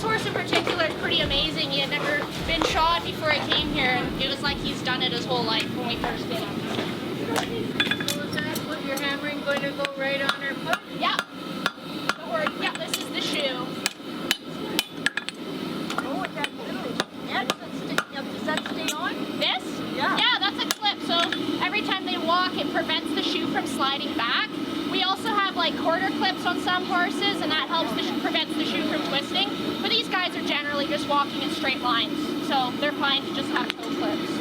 horse in particular is pretty amazing. He had never been shod before I came here, and it was like he's done it his whole life when we first did him. So is that what you're hammering going to go right on her foot? Yeah. Yeah, this is the shoe. Oh, with that little edge that's sticking up, does that stay on? This? Yeah. Yeah, that's a clip, so every time they walk, it prevents the shoe from sliding back. We also have like quarter clips on some horses, and that helps prevents the shoe from twisting. But these guys are generally just walking in straight lines, so they're fine to just have toe clips.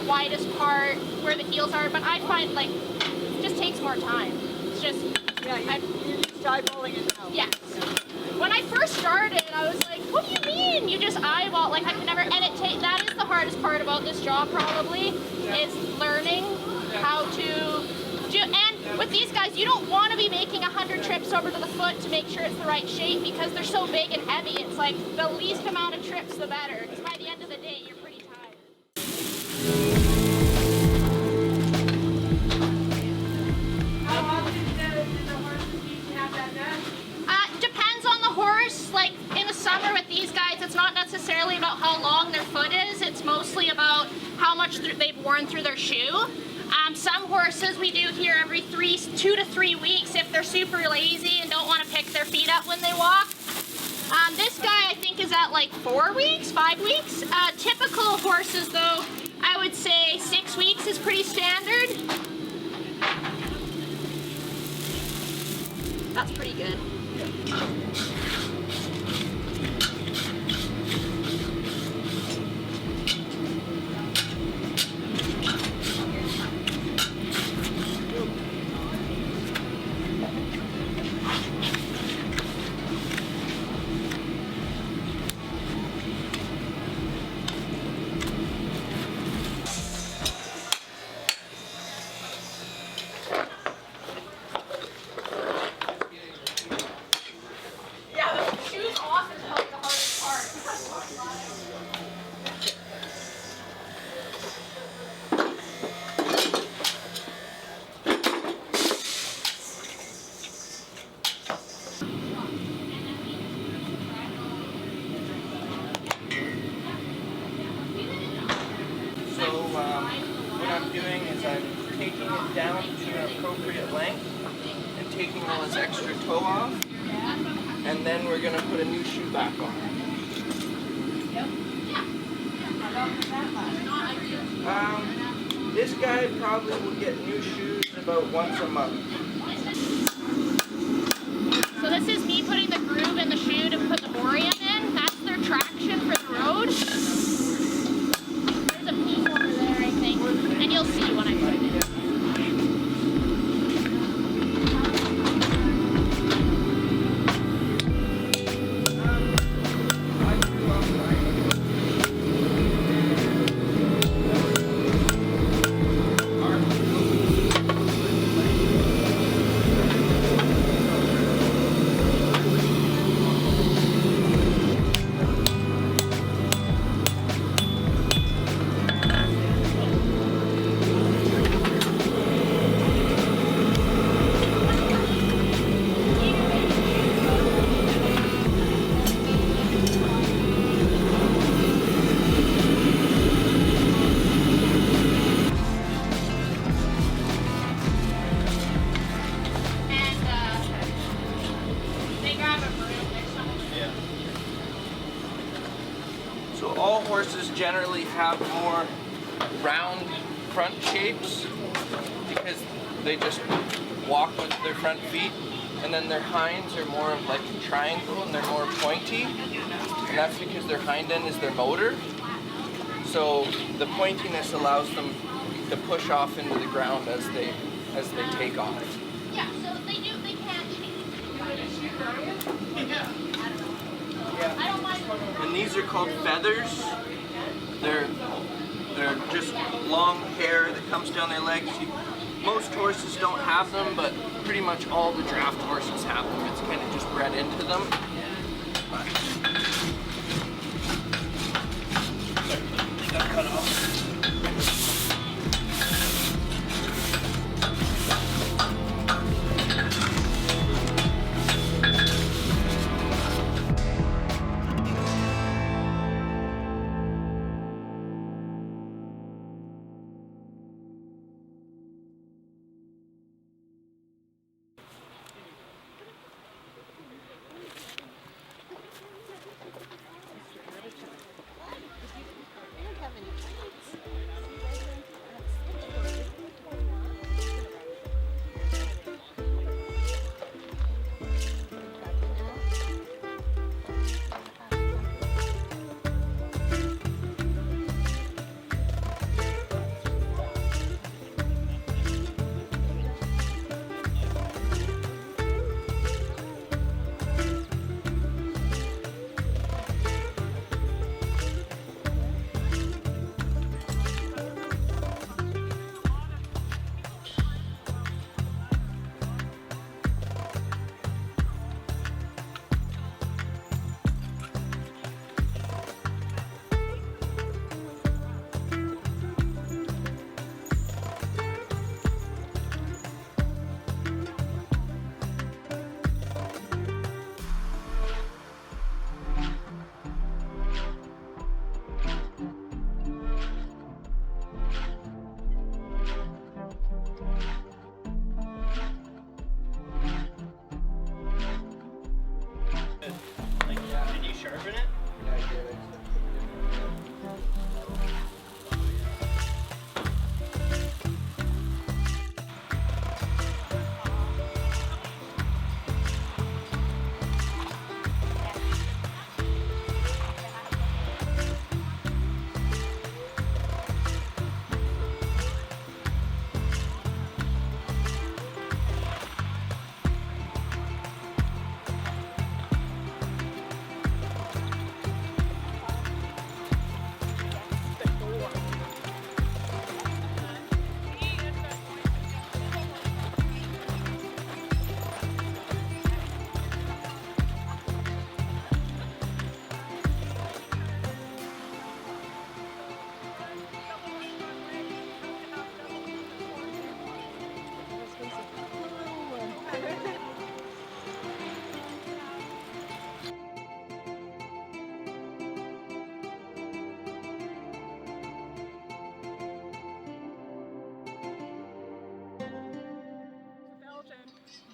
Widest part where the heels are, but I find like it just takes more time. It's just you're just eyeballing it now. Yes. When I first started, I was like, "What do you mean? You just eyeball?" Like I could never. And that is the hardest part about this job probably is learning how to do. And with these guys, you don't want to be making 100 trips over to the foot to make sure it's the right shape because they're so big and heavy. It's like the least amount of trips, the better. Because by the end of the day, you're pretty tired. Depends on the horse. Like in the summer with these guys, it's not necessarily about how long their foot is. It's mostly about how much they've worn through their shoe. Some horses we do here every 2 to 3 weeks if they're super lazy and don't want to pick their feet up when they walk. This guy I think is at like 4 weeks, 5 weeks. Typical horses though, I would say 6 weeks is pretty standard. That's pretty good. What I'm doing is I'm taking it down to an appropriate length and taking all this extra toe off, and then we're going to put a new shoe back on. This guy probably will get new shoes about once a month. So this is me putting the groove in the shoe to put the Boreum in. That's their traction for the road. There's a piece over there, I think, and you'll see when I put it in. So all horses generally have more round front shapes because they just walk with their front feet, and then their hinds are more of like a triangle and they're more pointy, and that's because their hind end is their motor. So the pointiness allows them to push off into the ground as they take off. Yeah, so they can change. Yeah. I don't mind. And these are called feathers. They're just long hair that comes down their legs. Most horses don't have them, but pretty much all the draft horses have them. It's kind of just bred into them. But they got cut off.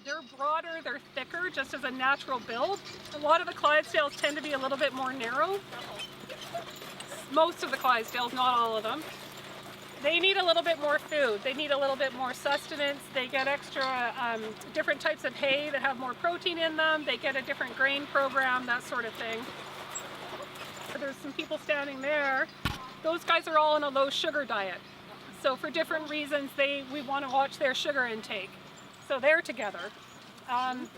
They're broader, they're thicker, just as a natural build. A lot of the Clydesdales tend to be a little bit more narrow. Most of the Clydesdales, not all of them. They need a little bit more food. They need a little bit more sustenance. They get extra different types of hay that have more protein in them. They get a different grain program, that sort of thing. There's some people standing there. Those guys are all on a low sugar diet. So for different reasons, we want to watch their sugar intake. So they're together. And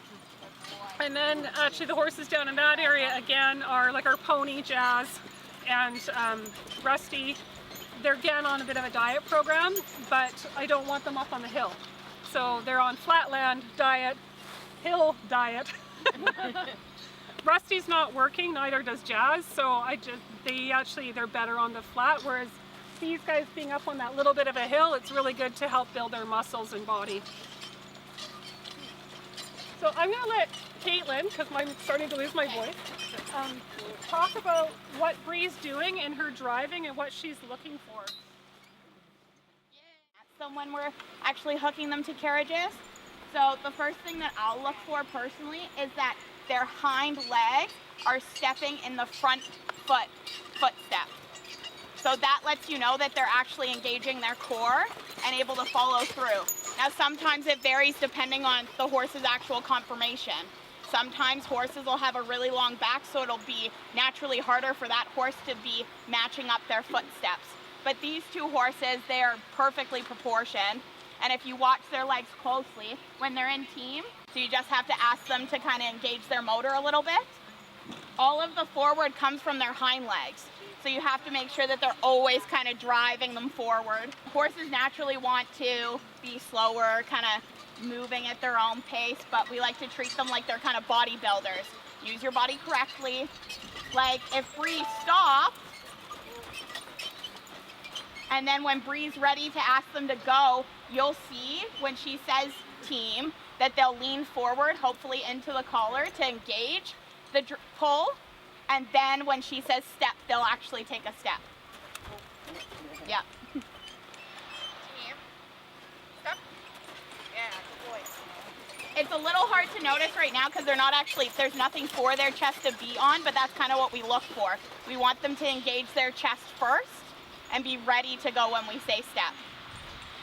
then actually the horses down in that area again are like our Pony, Jazz, and Rusty. They're again on a bit of a diet program, but I don't want them up on the hill. So they're on flatland diet, hill diet. Rusty's not working, neither does Jazz, so they're better on the flat, whereas these guys being up on that little bit of a hill, it's really good to help build their muscles and body. So I'm going to let Caitlin, because I'm starting to lose my voice, talk about what Bree's doing in her driving and what she's looking for. So when we're actually hooking them to carriages, so the first thing that I'll look for personally is that their hind legs are stepping in the front footstep. So that lets you know that they're actually engaging their core and able to follow through. Now sometimes it varies depending on the horse's actual conformation. Sometimes horses will have a really long back, so it'll be naturally harder for that horse to be matching up their footsteps. But these two horses, they are perfectly proportioned. And if you watch their legs closely, when they're in team, so you just have to ask them to kind of engage their motor a little bit. All of the forward comes from their hind legs. So you have to make sure that they're always kind of driving them forward. Horses naturally want to be slower, kind of moving at their own pace, but we like to treat them like they're kind of bodybuilders. Use your body correctly. Like if Bree stops, and then when Bree's ready to ask them to go, you'll see when she says team that they'll lean forward, hopefully into the collar to engage the pull, and then when she says step, they'll actually take a step. Yeah. It's a little hard to notice right now because they're not actually, there's nothing for their chest to be on, but that's kind of what we look for. We want them to engage their chest first and be ready to go when we say step.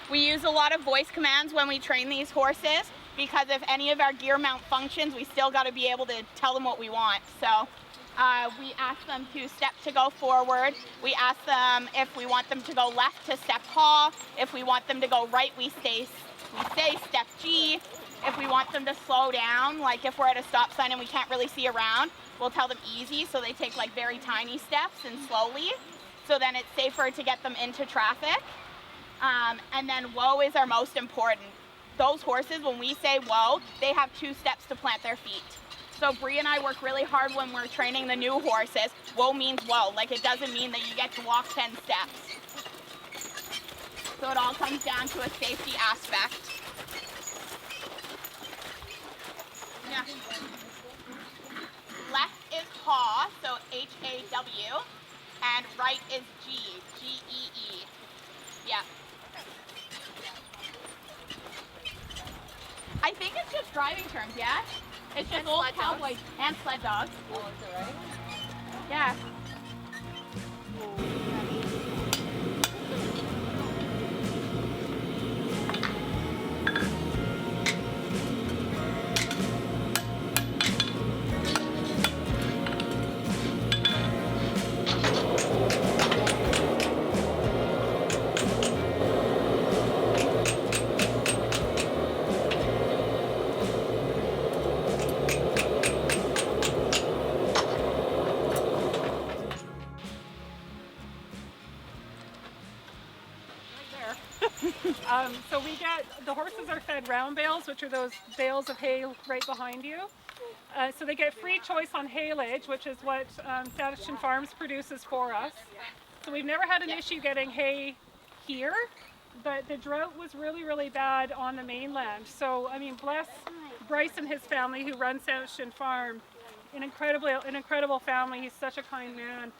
We use a lot of voice commands when we train these horses because if any of our gear mount functions, we still got to be able to tell them what we want. So we ask them to step to go forward. We ask them if we want them to go left to step paw. If we want them to go right, we say step G. If we want them to slow down, like if we're at a stop sign and we can't really see around, we'll tell them easy, so they take like very tiny steps and slowly, so then it's safer to get them into traffic. And then whoa is our most important. Those horses, when we say whoa, they have 2 steps to plant their feet. So Bree and I work really hard when we're training the new horses. Whoa means whoa, like it doesn't mean that you get to walk 10 steps. So it all comes down to a safety aspect. Yeah. Left is haw, so H-A-W, and right is G, G-E-E. Yeah. I think it's just driving terms, yeah? It's just old cowboys and sled dogs. Oh, is it right? Yeah. So we get, the horses are fed round bales, which are those bales of hay right behind you. So they get free choice on haylage, which is what Sannichton Farms produces for us. So we've never had an issue getting hay here, but the drought was really, really bad on the mainland. So, I mean, bless Bryce and his family who run Sannichton Farm. An incredible family. He's such a kind man.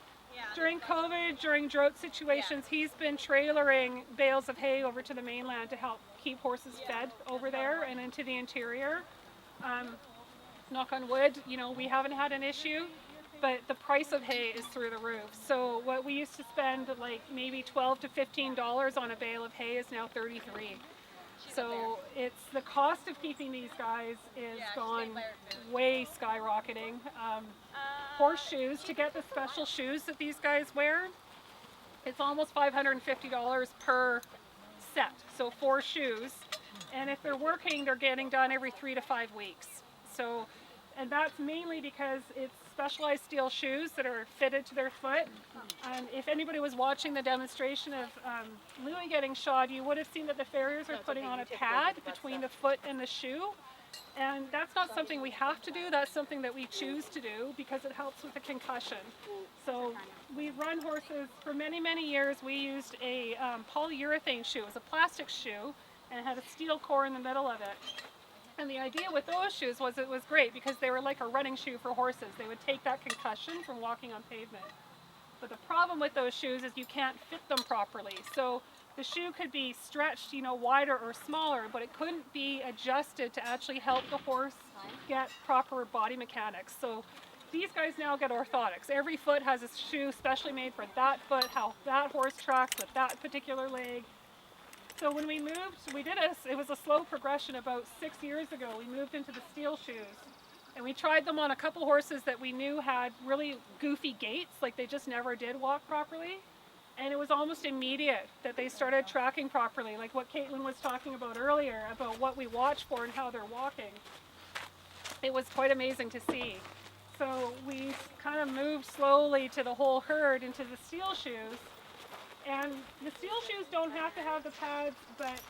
During COVID, during drought situations, he's been trailering bales of hay over to the mainland to help keep horses fed over there and into the interior. Knock on wood, you know, we haven't had an issue, but the price of hay is through the roof. So what we used to spend like maybe $12 to $15 on a bale of hay is now $33. So it's the cost of keeping these guys is gone way skyrocketing. Horseshoes, to get the special shoes that these guys wear, it's almost $550 per set. So 4 shoes, and if they're working, they're getting done every 3 to 5 weeks. So, and that's mainly because it's specialized steel shoes that are fitted to their foot. If anybody was watching the demonstration of Louis getting shod, you would have seen that the farriers are putting on a pad between the foot and the shoe. And that's not something we have to do, that's something that we choose to do because it helps with the concussion. So we've run horses for many, many years. We used a polyurethane shoe. It was a plastic shoe and it had a steel core in the middle of it. And the idea with those shoes was it was great because they were like a running shoe for horses. They would take that concussion from walking on pavement. But the problem with those shoes is you can't fit them properly. So the shoe could be stretched, you know, wider or smaller, but it couldn't be adjusted to actually help the horse get proper body mechanics. So these guys now get orthotics. Every foot has a shoe specially made for that foot, how that horse tracks with that particular leg. So when we moved, it was a slow progression. About 6 years ago, we moved into the steel shoes. And we tried them on a couple horses that we knew had really goofy gaits, like they just never did walk properly. And it was almost immediate that they started tracking properly, like what Caitlin was talking about earlier, about what we watch for and how they're walking. It was quite amazing to see. So we kind of moved slowly to the whole herd into the steel shoes. And the steel shoes don't have to have the pads, but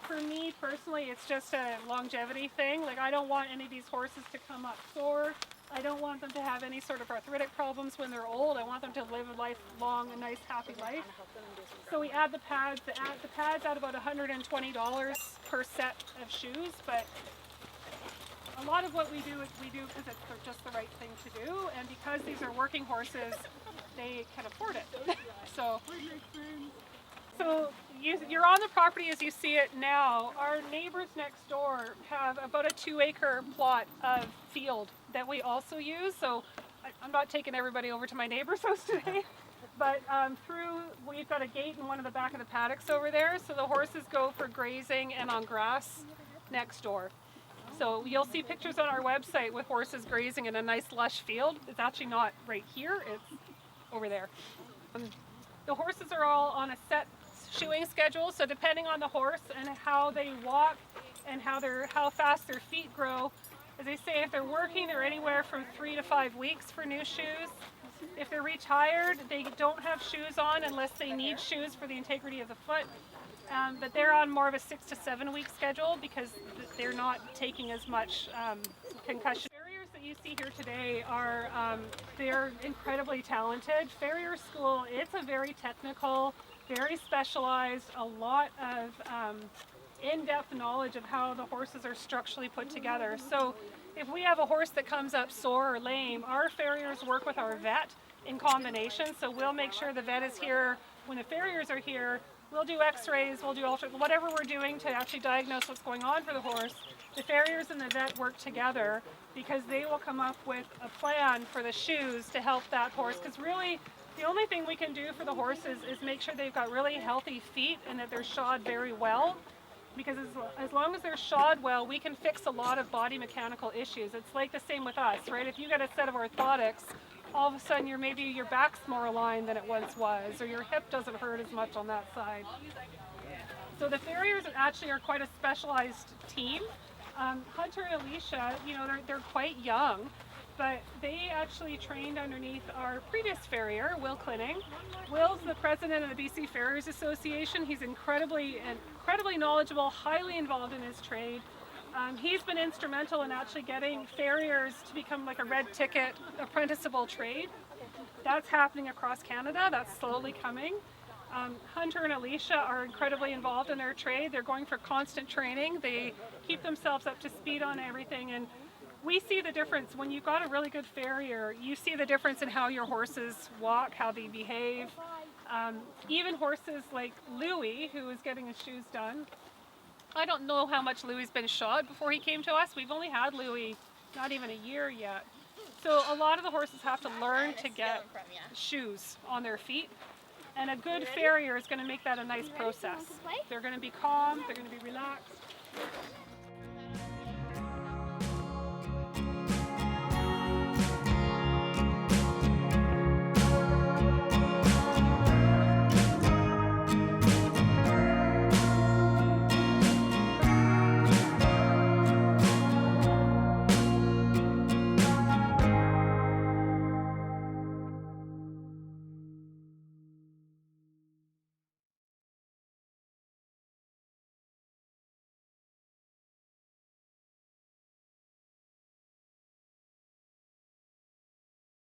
for me personally, it's just a longevity thing. Like, I don't want any of these horses to come up sore. I don't want them to have any sort of arthritic problems when they're old. I want them to live a lifelong, a nice, happy life. So we add the pads. The pads add about $120 per set of shoes, but a lot of what we do because it's just the right thing to do, and because these are working horses, they can afford it. So you're on the property as you see it now. Our neighbors next door have about a 2-acre plot of field that we also use. So I'm not taking everybody over to my neighbor's house today, but we've got a gate in one of the back of the paddocks over there. So the horses go for grazing and on grass next door. So you'll see pictures on our website with horses grazing in a nice lush field. It's actually not right here, it's over there. The horses are all on a set shoeing schedule, so depending on the horse and how they walk and how fast their feet grow, as they say, if they're working, they're anywhere from 3 to 5 weeks for new shoes. If they're retired, they don't have shoes on unless they need shoes for the integrity of the foot. But they're on more of a 6 to 7 week schedule because they're not taking as much concussion. Farriers that you see here today are they're incredibly talented. Farrier school, it's a very technical, very specialized, a lot of in-depth knowledge of how the horses are structurally put together. So if we have a horse that comes up sore or lame, our farriers work with our vet in combination. So we'll make sure the vet is here when the farriers are here. We'll do x-rays, we'll do whatever we're doing to actually diagnose what's going on for the horse. The farriers and the vet work together because they will come up with a plan for the shoes to help that horse. Because really, the only thing we can do for the horses is make sure they've got really healthy feet and that they're shod very well. Because as long as they're shod well, we can fix a lot of body mechanical issues. It's like the same with us, right? If you get a set of orthotics, all of a sudden maybe your back's more aligned than it once was, or your hip doesn't hurt as much on that side. So the farriers actually are quite a specialized team. Hunter and Alicia, they're quite young, but they actually trained underneath our previous farrier, Will Clinning. Will's the president of the BC Farriers Association. He's incredibly knowledgeable, highly involved in his trade. He's been instrumental in actually getting farriers to become like a red ticket apprenticeable trade. That's happening across Canada. That's slowly coming. Hunter and Alicia are incredibly involved in their trade. They're going for constant training. They keep themselves up to speed on everything. And we see the difference. When you've got a really good farrier, you see the difference in how your horses walk, how they behave. Even horses like Louie, who is getting his shoes done. I don't know how much Louie's been shod before he came to us. We've only had Louie not even a year yet. So a lot of the horses have to learn to get shoes on their feet. And a good farrier is going to make that a nice process. They're going to be calm, they're going to be relaxed.